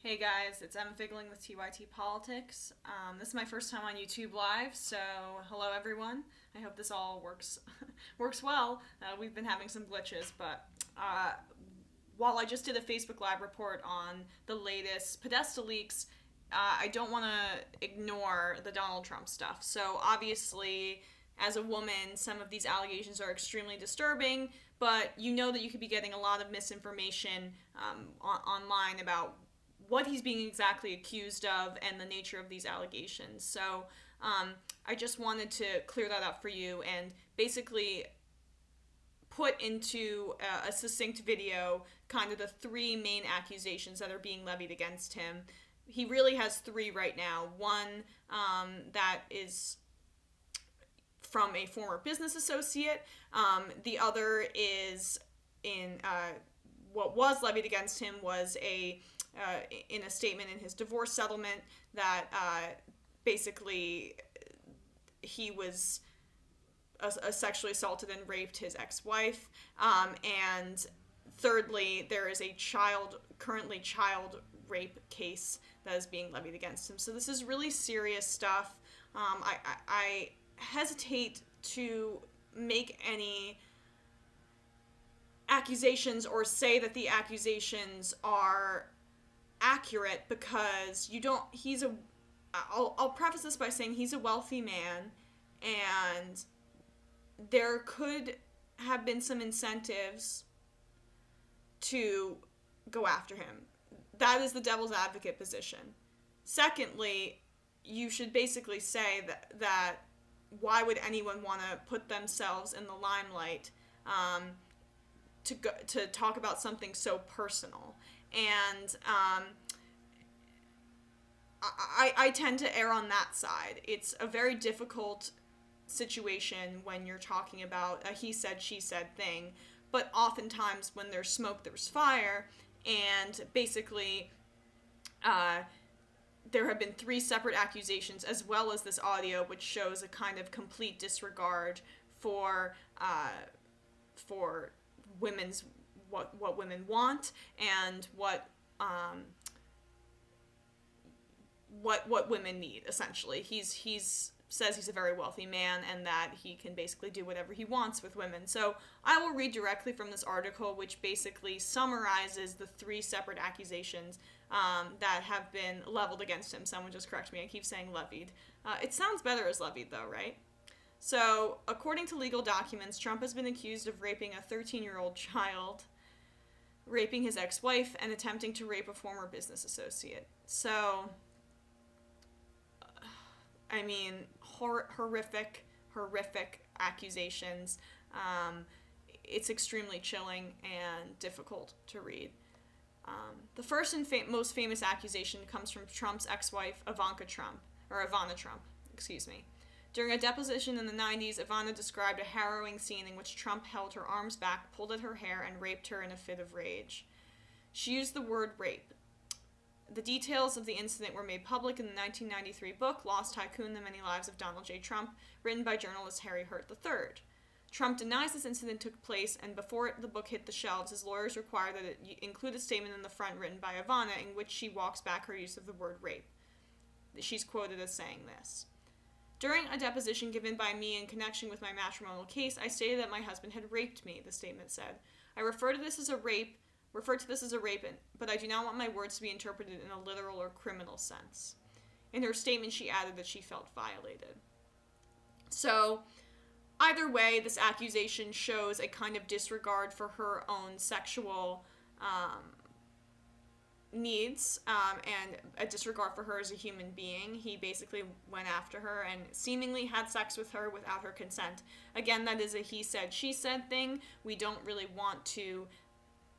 Hey guys, it's Emma Figling with TYT Politics. This is my first time on YouTube Live, so hello everyone. I hope this all works works well. We've been having some glitches, but while I just did a Facebook Live report on the latest Podesta leaks, I don't want to ignore the Donald Trump stuff. So obviously, as a woman, some of these allegations are extremely disturbing, but you know that you could be getting a lot of misinformation online about what he's being exactly accused of and the nature of these allegations. So I just wanted to clear that up for you and basically put into a succinct video kind of the three main accusations that are being levied against him. He really has three right now. One that is from a former business associate. The other is in what was levied against him was in a statement in his divorce settlement that basically he was sexually assaulted and raped his ex-wife. And thirdly, there is a currently child rape case that is being levied against him. So this is really serious stuff. I hesitate to make any accusations or say that the accusations are accurate because I'll preface this by saying he's a wealthy man and there could have been some incentives to go after him. That is the devil's advocate position. Secondly, you should basically say that why would anyone want to put themselves in the limelight to talk about something so personal? And I tend to err on that side. It's a very difficult situation when you're talking about a he said, she said thing, but oftentimes when there's smoke, there's fire, and basically there have been three separate accusations as well as this audio, which shows a kind of complete disregard for women's what women want and what women need. Essentially, he's says he's a very wealthy man and that he can basically do whatever he wants with women. So I will read directly from this article, which basically summarizes the three separate accusations that have been leveled against him. Someone just correct me. I keep saying levied. It sounds better as levied, though, right? So, according to legal documents, Trump has been accused of raping a 13-year-old child, raping his ex-wife, and attempting to rape a former business associate. So, I mean, horrific accusations. It's extremely chilling and difficult to read. The first and most famous accusation comes from Trump's ex-wife, Ivana Trump. During a deposition in the 90s, Ivana described a harrowing scene in which Trump held her arms back, pulled at her hair, and raped her in a fit of rage. She used the word rape. The details of the incident were made public in the 1993 book, Lost Tycoon, The Many Lives of Donald J. Trump, written by journalist Harry Hurt III. Trump denies this incident took place, and before the book hit the shelves, his lawyers required that it include a statement in the front written by Ivana in which she walks back her use of the word rape. She's quoted as saying this. During a deposition given by me in connection with my matrimonial case, I stated that my husband had raped me, the statement said. I referred to this as a rape, but I do not want my words to be interpreted in a literal or criminal sense. In her statement, she added that she felt violated. So, either way, this accusation shows a kind of disregard for her own sexual needs and a disregard for her as a human being. He basically went after her and seemingly had sex with her without her consent. Again, that is a he said, she said thing. We don't really want to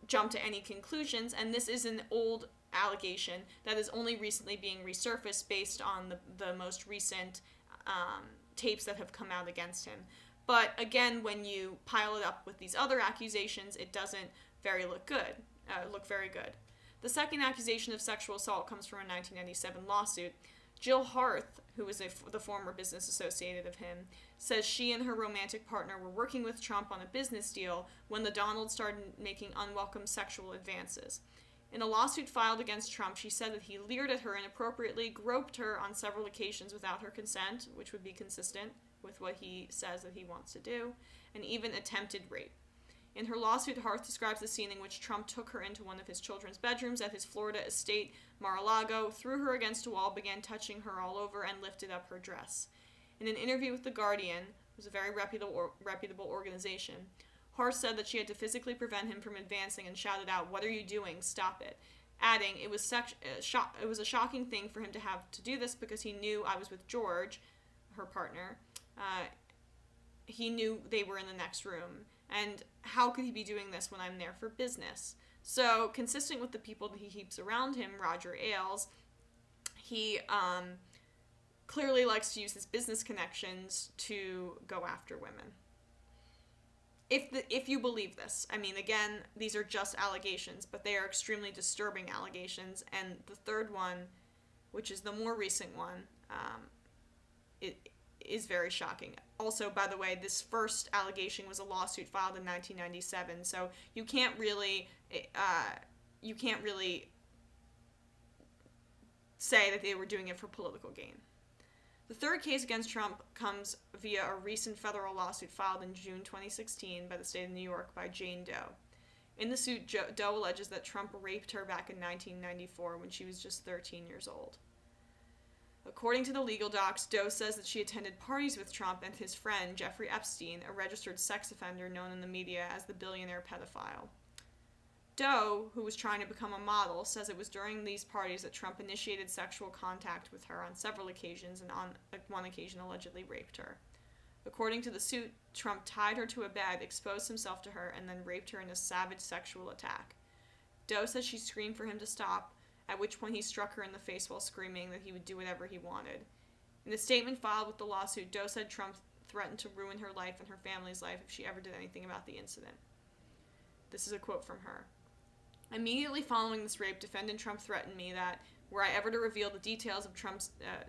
jump to any conclusions, and this is an old allegation that is only recently being resurfaced based on the most recent tapes that have come out against him. But again, when you pile it up with these other accusations, it doesn't look very good. The second accusation of sexual assault comes from a 1997 lawsuit. Jill Harth, who was the former business associate of him, says she and her romantic partner were working with Trump on a business deal when the Donald started making unwelcome sexual advances. In a lawsuit filed against Trump, she said that he leered at her inappropriately, groped her on several occasions without her consent, which would be consistent with what he says that he wants to do, and even attempted rape. In her lawsuit, Harth describes the scene in which Trump took her into one of his children's bedrooms at his Florida estate, Mar-a-Lago, threw her against a wall, began touching her all over, and lifted up her dress. In an interview with The Guardian, it was a very reputable organization, Harth said that she had to physically prevent him from advancing and shouted out, "What are you doing? Stop it." Adding, it was a shocking thing for him to have to do this because he knew I was with George, her partner. He knew they were in the next room. And how could he be doing this when I'm there for business? So, consistent with the people that he keeps around him, Roger Ailes, he clearly likes to use his business connections to go after women. If you believe this, I mean, again, these are just allegations, but they are extremely disturbing allegations. And the third one, which is the more recent one, it is very shocking. Also, by the way, this first allegation was a lawsuit filed in 1997, so you can't really say that they were doing it for political gain. The third case against Trump comes via a recent federal lawsuit filed in June 2016 by the state of New York by Jane Doe. In the suit, Doe alleges that Trump raped her back in 1994 when she was just 13 years old. According to the legal docs, Doe says that she attended parties with Trump and his friend, Jeffrey Epstein, a registered sex offender known in the media as the billionaire pedophile. Doe, who was trying to become a model, says it was during these parties that Trump initiated sexual contact with her on several occasions and on one occasion allegedly raped her. According to the suit, Trump tied her to a bed, exposed himself to her, and then raped her in a savage sexual attack. Doe says she screamed for him to stop, at which point he struck her in the face while screaming that he would do whatever he wanted. In a statement filed with the lawsuit, Doe said Trump threatened to ruin her life and her family's life if she ever did anything about the incident. This is a quote from her. Immediately following this rape, defendant Trump threatened me that, were I ever to reveal the details of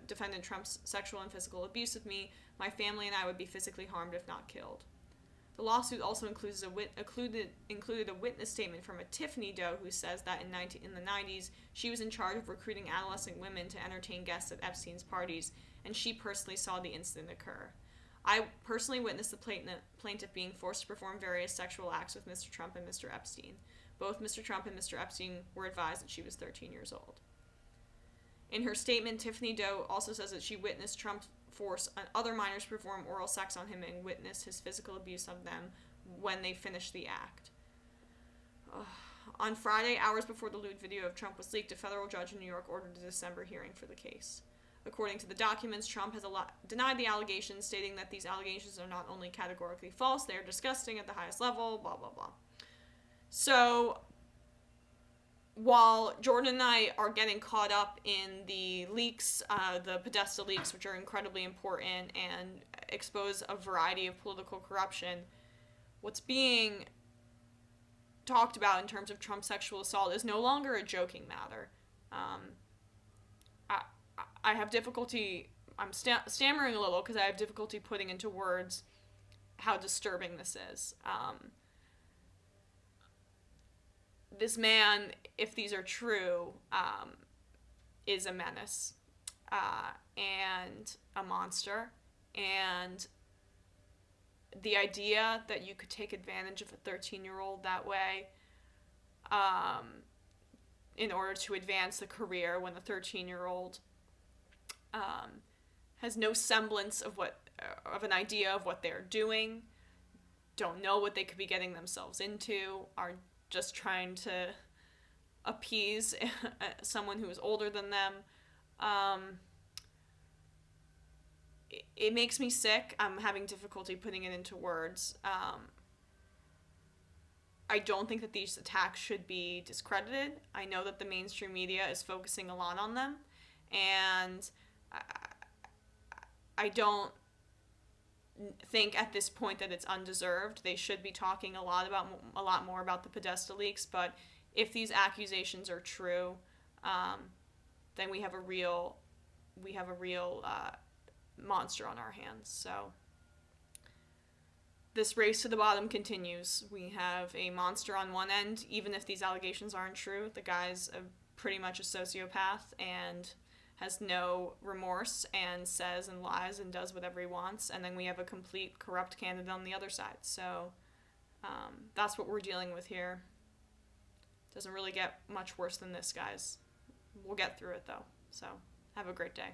defendant Trump's sexual and physical abuse of me, my family and I would be physically harmed if not killed. The lawsuit also included a witness statement from a Tiffany Doe who says that in the 90s, she was in charge of recruiting adolescent women to entertain guests at Epstein's parties, and she personally saw the incident occur. I personally witnessed the plaintiff being forced to perform various sexual acts with Mr. Trump and Mr. Epstein. Both Mr. Trump and Mr. Epstein were advised that she was 13 years old. In her statement, Tiffany Doe also says that she witnessed Trump force other minors to perform oral sex on him and witnessed his physical abuse of them when they finished the act. On Friday, hours before the lewd video of Trump was leaked, a federal judge in New York ordered a December hearing for the case. According to the documents, Trump has denied the allegations, stating that these allegations are not only categorically false, they are disgusting at the highest level, blah, blah, blah. So, while Jordan and I are getting caught up in the leaks, the Podesta leaks, which are incredibly important and expose a variety of political corruption, what's being talked about in terms of Trump's sexual assault is no longer a joking matter. I have difficulty, I'm stammering a little because I have difficulty putting into words how disturbing this is. This man, if these are true, is a menace and a monster. And the idea that you could take advantage of a 13-year-old that way in order to advance the career when the 13-year-old has no semblance of an idea of what they're doing, don't know what they could be getting themselves into, are just trying to appease someone who is older than them. It makes me sick. I'm having difficulty putting it into words. I don't think that these attacks should be discredited. I know that the mainstream media is focusing a lot on them, and I don't think at this point that it's undeserved. They should be talking a lot more about the Podesta leaks, but if these accusations are true, then we have a real monster on our hands. So this race to the bottom continues. We have a monster on one end, even if these allegations aren't true. The guy's pretty much a sociopath and has no remorse and says and lies and does whatever he wants. And then we have a complete corrupt candidate on the other side. So that's what we're dealing with here. Doesn't really get much worse than this, guys. We'll get through it, though. So have a great day.